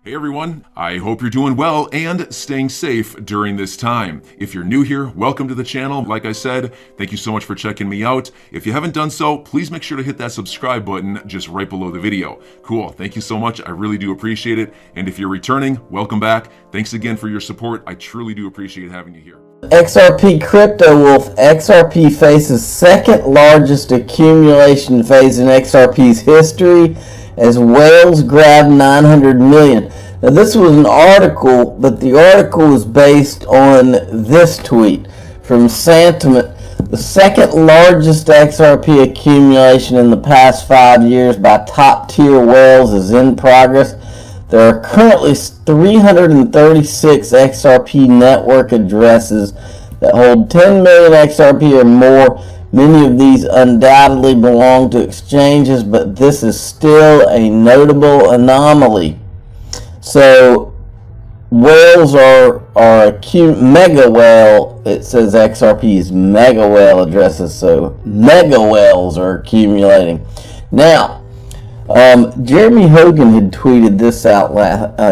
Hey everyone, I hope you're doing well and staying safe during this time. If you're new here, welcome to the channel. Like I said, thank you so much for checking me out. If you haven't done so, please make sure to hit that subscribe button just right below the video. Cool, thank you so much. I really do appreciate it. And if you're returning, welcome back. Thanks again for your support. I truly do appreciate having you here. XRP Crypto Wolf. XRP faces second largest accumulation phase in XRP's history as whales grab 900 million. Now this was an article, but the article was based on this tweet from Sentiment. The second largest XRP accumulation in the past 5 years by top tier whales is in progress. There are currently 336 XRP network addresses that hold 10 million XRP or more. Many of these undoubtedly belong to exchanges, but this is still a notable anomaly. So whales are mega whale. It says XRP's mega whale addresses, so mega whales are accumulating. Now, Jeremy Hogan had tweeted this out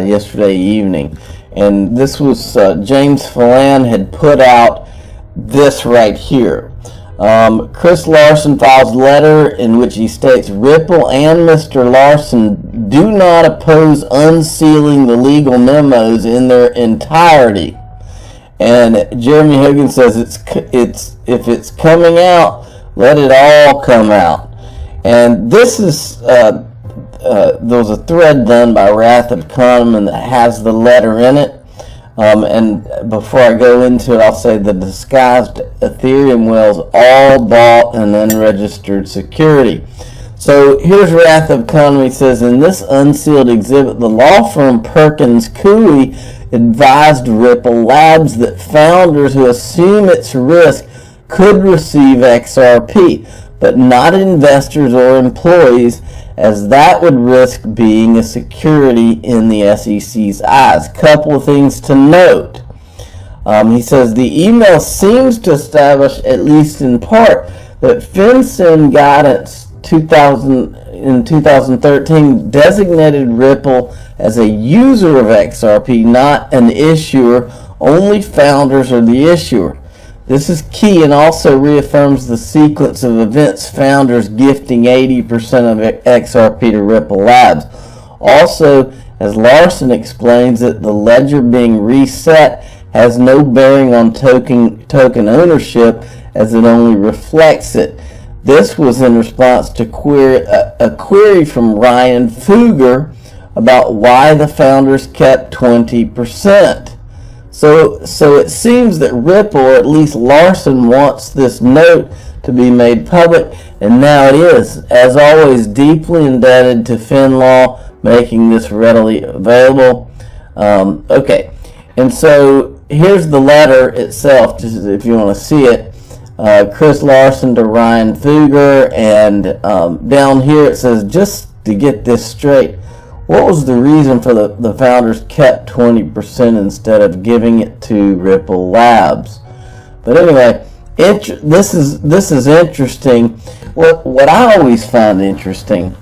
yesterday evening, and this was James Phelan had put out this right here. Chris Larson files letter in which he states Ripple and Mr. Larson do not oppose unsealing the legal memos in their entirety. And Jeremy Hogan says if it's coming out, let it all come out. And this is there was a thread done by Wrath of Kahneman that has the letter in it. And before I go into it, I'll say the disguised Ethereum whales all bought an unregistered security. So here's Wrath of Kahneman. Says, in this unsealed exhibit, the law firm Perkins Coie advised Ripple Labs that founders who assume its risk could receive XRP, but not investors or employees, as that would risk being a security in the SEC's eyes. Couple of things to note. He says the email seems to establish, at least in part, that FinCEN guidance in 2013 designated Ripple as a user of XRP, not an issuer. Only founders are the issuer. This is key and also reaffirms the sequence of events, founders gifting 80% of XRP to Ripple Labs. Also, as Larson explains it, the ledger being reset has no bearing on token ownership, as it only reflects it. This was in response to a query from Ryan Fugger about why the founders kept 20%. So it seems that Ripple, or at least Larson, wants this note to be made public, and now it is. As always, deeply indebted to FinLaw, making this readily available. Okay, and so here's the letter itself, just if you want to see it. Chris Larson to Ryan Fugger, and down here it says, just to get this straight, what was the reason for the founders kept 20% instead of giving it to Ripple Labs? But anyway, this is interesting. What I always find interesting,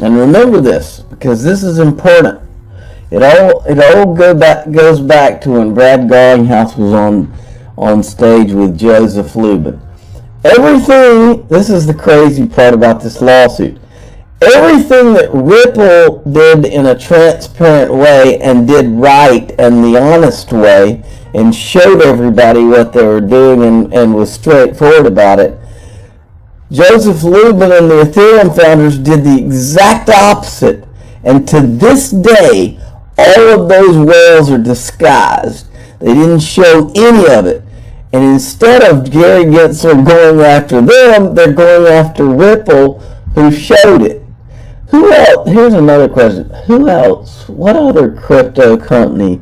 and remember this because this is important. It all goes back to when Brad Garlinghouse was on stage with Joseph Lubin. Everything. This is the crazy part about this lawsuit. Everything that Ripple did in a transparent way and did right and the honest way and showed everybody what they were doing and was straightforward about it, Joseph Lubin and the Ethereum founders did the exact opposite. And to this day, all of those whales are disguised. They didn't show any of it. And instead of Gary Gensler going after them, they're going after Ripple, who showed it. Who else? Here's another question. Who else? What other crypto company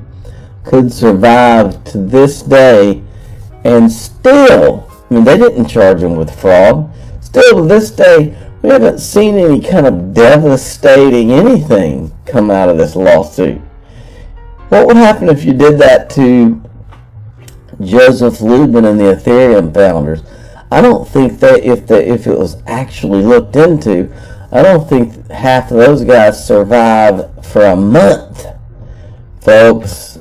could survive to this day and still, I mean, they didn't charge them with fraud. Still to this day, we haven't seen any kind of devastating anything come out of this lawsuit. What would happen if you did that to Joseph Lubin and the Ethereum founders? I don't think that if it was actually looked into, I don't think half of those guys survive for a month. folks.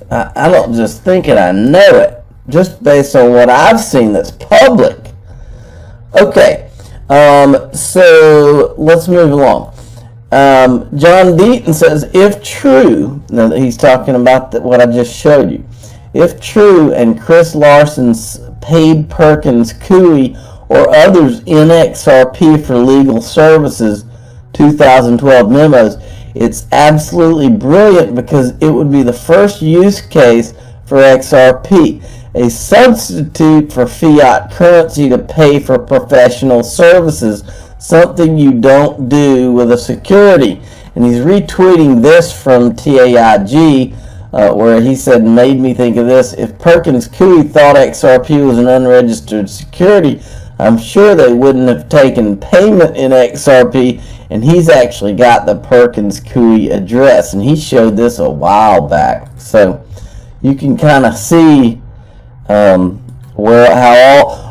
I don't just think it, I know it. Just based on what I've seen that's public. Okay, so let's move along. John Deaton says, if true, now that he's talking about what I just showed you, if true and Chris Larson's paid Perkins Coie or others in XRP for legal services 2012 memos, it's absolutely brilliant because it would be the first use case for XRP, a substitute for fiat currency to pay for professional services, something you don't do with a security. And he's retweeting this from TAIG, where he said, made me think of this. If Perkins Coie thought XRP was an unregistered security, I'm sure they wouldn't have taken payment in XRP. And he's actually got the Perkins Coie address, and he showed this a while back. So you can kind of see how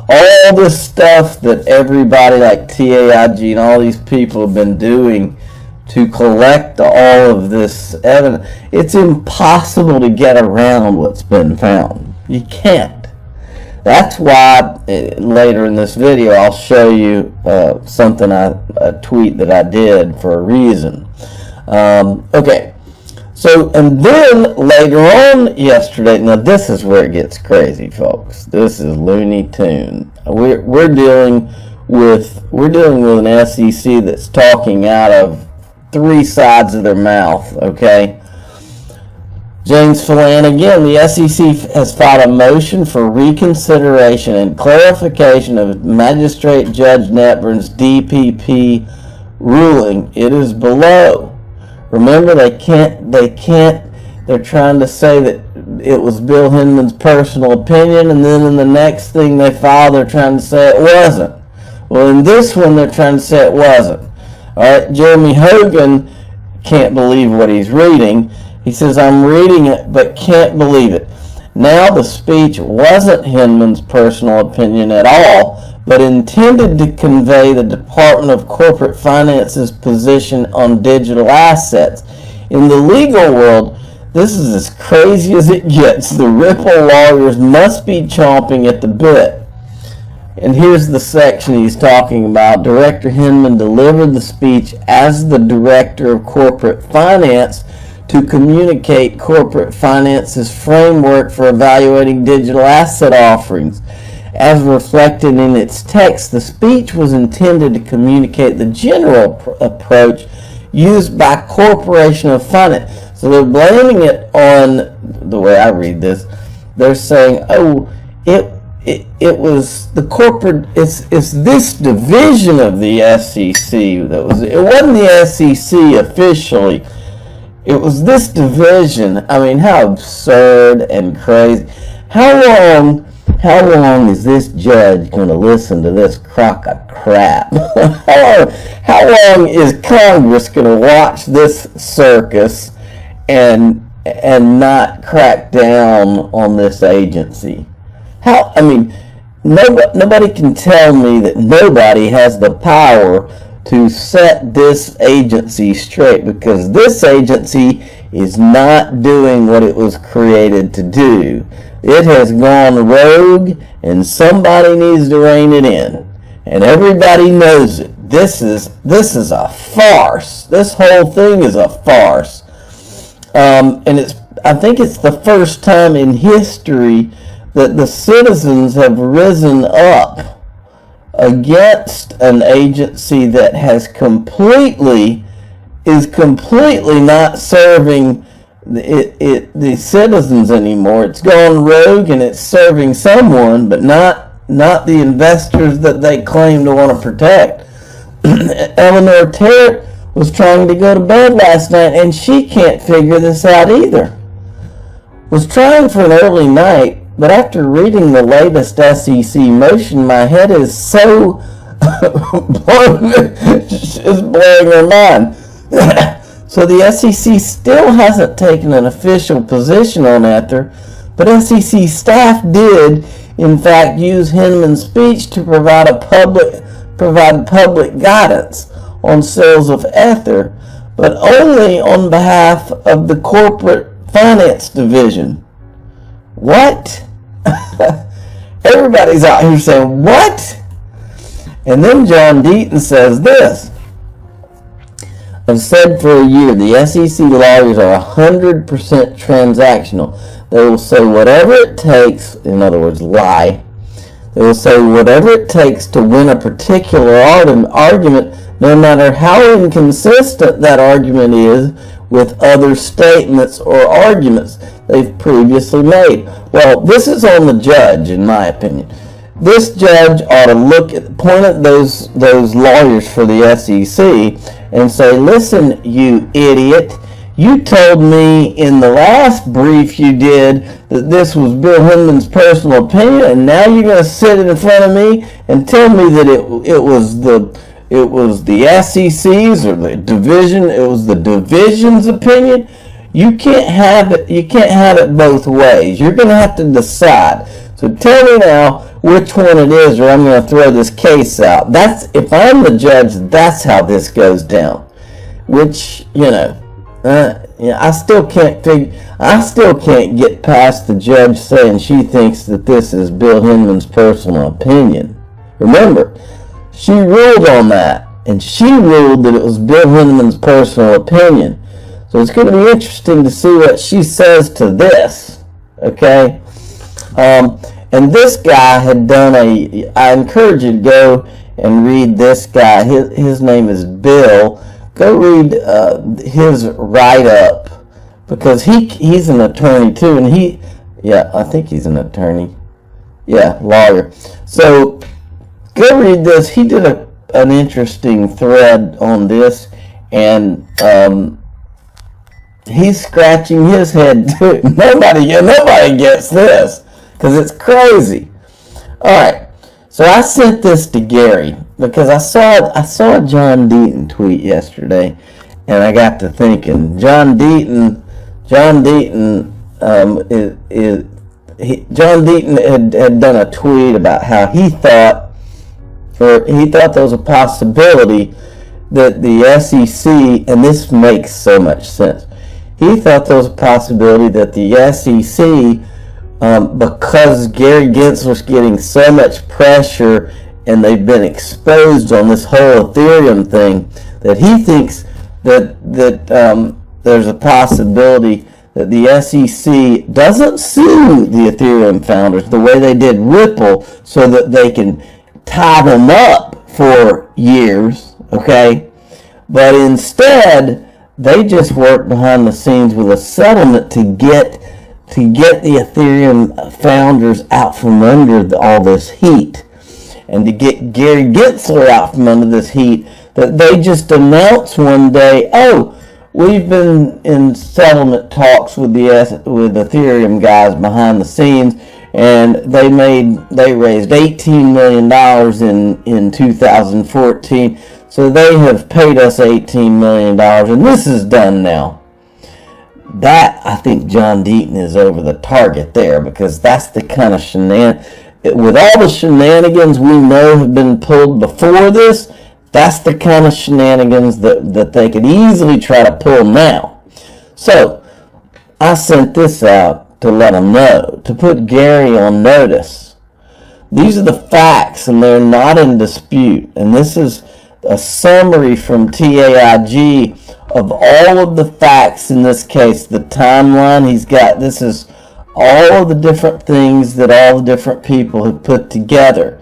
all this stuff that everybody like TAIG and all these people have been doing to collect all of this evidence. It's impossible to get around what's been found. You can't. That's why later in this video I'll show you something, a tweet that I did for a reason. Okay, so and then later on yesterday, now this is where it gets crazy, folks. This is Looney Tune. We're dealing with an SEC that's talking out of three sides of their mouth. Okay. James Flanagan, the SEC has filed a motion for reconsideration and clarification of Magistrate Judge Netburn's DPP ruling. It is below. Remember, they're trying to say that it was Bill Hinman's personal opinion, and then in the next thing they file, they're trying to say it wasn't. Well, in this one, they're trying to say it wasn't. All right, Jeremy Hogan can't believe what he's reading. He says, I'm reading it, but can't believe it. Now the speech wasn't Hinman's personal opinion at all, but intended to convey the Department of Corporate Finance's position on digital assets. In the legal world, this is as crazy as it gets. The Ripple lawyers must be chomping at the bit. And here's the section he's talking about. Director Hinman delivered the speech as the Director of Corporate Finance to communicate corporate finance's framework for evaluating digital asset offerings. As reflected in its text, the speech was intended to communicate the general approach used by Corporation of Finance. So they're blaming it on, the way I read this, they're saying, oh, it was the corporate, it's this division of the SEC that was, it wasn't the SEC officially. It was this division. I mean, how absurd and crazy. How long is this judge going to listen to this crock of crap? How long is Congress going to watch this circus and not crack down on this agency? I mean, nobody can tell me that nobody has the power to set this agency straight, because this agency is not doing what it was created to do. It has gone rogue, and somebody needs to rein it in, and everybody knows it. This is a farce. This whole thing is a farce, and I think it's the first time in history that the citizens have risen up against an agency that is completely not serving the citizens anymore. It's gone rogue and it's serving someone, but not the investors that they claim to want to protect. Eleanor Terrett was trying to go to bed last night, and she can't figure this out either. Was trying for an early night, but after reading the latest SEC motion, my head is so it's blowing her mind. So the SEC still hasn't taken an official position on Ether, but SEC staff did, in fact, use Hinman's speech to provide public guidance on sales of Ether, but only on behalf of the corporate finance division. What? Everybody's out here saying, what? And then John Deaton says this. I've said for a year, the SEC lawyers are 100% transactional. They will say whatever it takes, in other words, lie. They will say whatever it takes to win a particular argument, no matter how inconsistent that argument is with other statements or arguments they've previously made. Well, this is on the judge, in my opinion. This judge ought to point at those lawyers for the SEC and say, listen, you idiot, you told me in the last brief you did that this was Bill Hinman's personal opinion, and now you're going to sit in front of me and tell me that it was the SEC's or the division, it was the division's opinion. You can't have it. You can't have it both ways. You're going to have to decide. So tell me now which one it is, or I'm going to throw this case out. If I'm the judge, that's how this goes down. Which, I still can't get past the judge saying she thinks that this is Bill Hinman's personal opinion. Remember, she ruled on that, and she ruled that it was Bill Hinman's personal opinion. So it's going to be interesting to see what she says to this, okay? And this guy had done I encourage you to go and read this guy. His name is Bill. Go read his write-up, because he's an attorney too, and I think he's an attorney. Yeah, lawyer. So go read this. He did an interesting thread on this, and he's scratching his head too. Nobody gets this, because it's crazy. All right, so I sent this to Gary because I saw a John Deaton tweet yesterday, and I got to thinking. John Deaton had done a tweet about how he thought there was a possibility that the SEC, and this makes so much sense, he thought there was a possibility that the SEC, because Gary Gensler's getting so much pressure and they've been exposed on this whole Ethereum thing, that he thinks that there's a possibility that the SEC doesn't sue the Ethereum founders the way they did Ripple, so that they can tie them up for years, okay? But instead, they just work behind the scenes with a settlement to get the Ethereum founders out from under all this heat, and to get Gary Gensler out from under this heat, that they just announced one day, we've been in settlement talks with Ethereum guys behind the scenes, and they raised $18 million in 2014, so they have paid us $18 million, and this is done now. That, I think John Deaton is over the target there, because that's the kind of with all the shenanigans we know have been pulled before this, that's the kind of shenanigans that they could easily try to pull now. So, I sent this out to let them know, to put Gary on notice. These are the facts, and they're not in dispute. And this is a summary from TAIG of all of the facts in this case, the timeline he's got. This is all of the different things that all the different people have put together.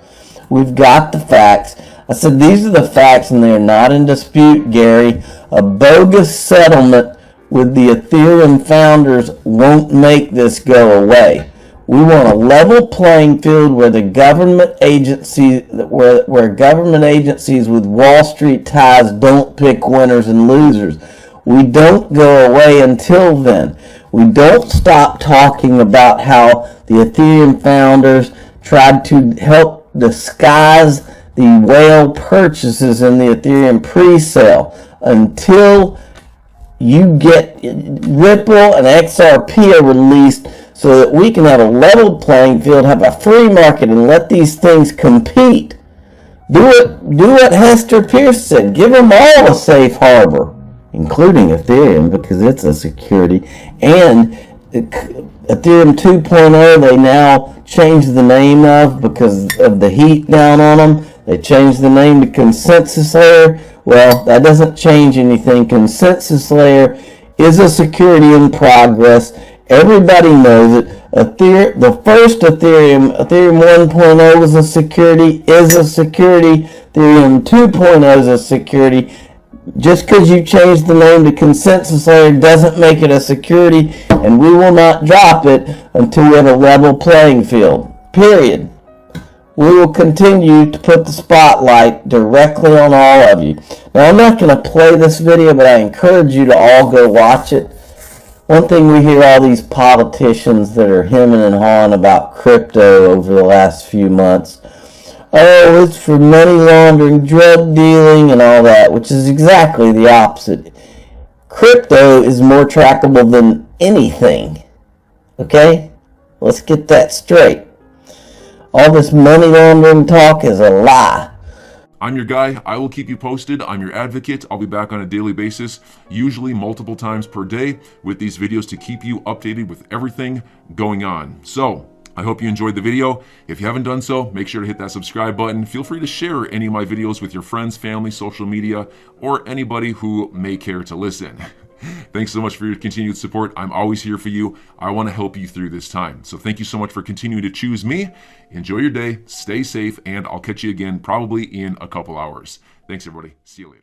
We've got the facts. I said, these are the facts, and they're not in dispute, Gary. A bogus settlement with the Ethereum founders won't make this go away. We want a level playing field where the government agencies, where government agencies with Wall Street ties don't pick winners and losers. We don't go away until then. We don't stop talking about how the Ethereum founders tried to help disguise the whale purchases in the Ethereum pre-sale until you get Ripple and XRP are released, so that we can have a level playing field, have a free market, and let these things compete. Do what Hester Pierce said. Give them all a safe harbor. including Ethereum, because it's a security. And Ethereum 2.0, they now changed the name of, because of the heat down on them. They changed the name to Consensus Layer. Well, that doesn't change anything. Consensus Layer is a security in progress. Everybody knows it. The first Ethereum 1.0 was a security, is a security. Ethereum 2.0 is a security. Just because you changed the name to Consensus Layer doesn't make it a security, and we will not drop it until we have a level playing field. Period. We will continue to put the spotlight directly on all of you. Now, I'm not going to play this video, but I encourage you to all go watch it. One thing we hear all these politicians that are hemming and hawing about crypto over the last few months. Oh, it's for money laundering, drug dealing, and all that, which is exactly the opposite. Crypto is more trackable than anything. Okay? Let's get that straight. All this money laundering talk is a lie. I'm your guy. I will keep you posted. I'm your advocate. I'll be back on a daily basis, usually multiple times per day, with these videos to keep you updated with everything going on. So, I hope you enjoyed the video. If you haven't done so, make sure to hit that subscribe button. Feel free to share any of my videos with your friends, family, social media, or anybody who may care to listen. Thanks so much for your continued support. I'm always here for you. I want to help you through this time. So thank you so much for continuing to choose me. Enjoy your day, stay safe, and I'll catch you again probably in a couple hours. Thanks, everybody. See you later.